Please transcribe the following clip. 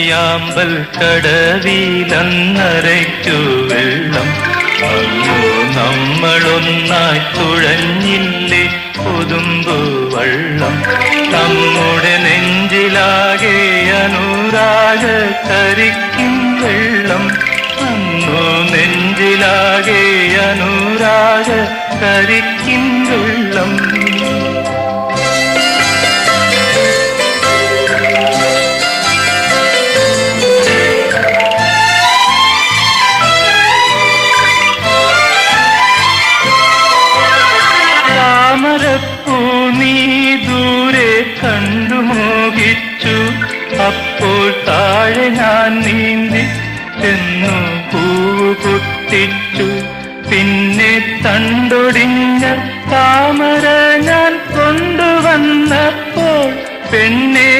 നെയ്യാമ്പൽ കടവിലന്നരയ്ക്കു വെള്ളം അന്നു നമ്മളൊന്നായി തുഴഞ്ഞില്ലേ കൊതുമ്പു വള്ളം. നമ്മുടെ നെഞ്ചിലാകെ അനുരാഗ കരിക്കും വെള്ളം അന്നു നെഞ്ചിലാകെ അനുരാഗ കരിക്കും വെള്ളം. താമരപ്പൂ നീ ദൂരെ കണ്ടു മോഹിച്ചു, അപ്പോൾ താഴെ ഞാൻ നീന്തി ചെന്നു പൂവ് പൊട്ടിച്ചു. പിന്നെ തണ്ടൊടിഞ്ഞ താമര ഞാൻ കൊണ്ടുവന്നപ്പോൾ പെണ്ണെ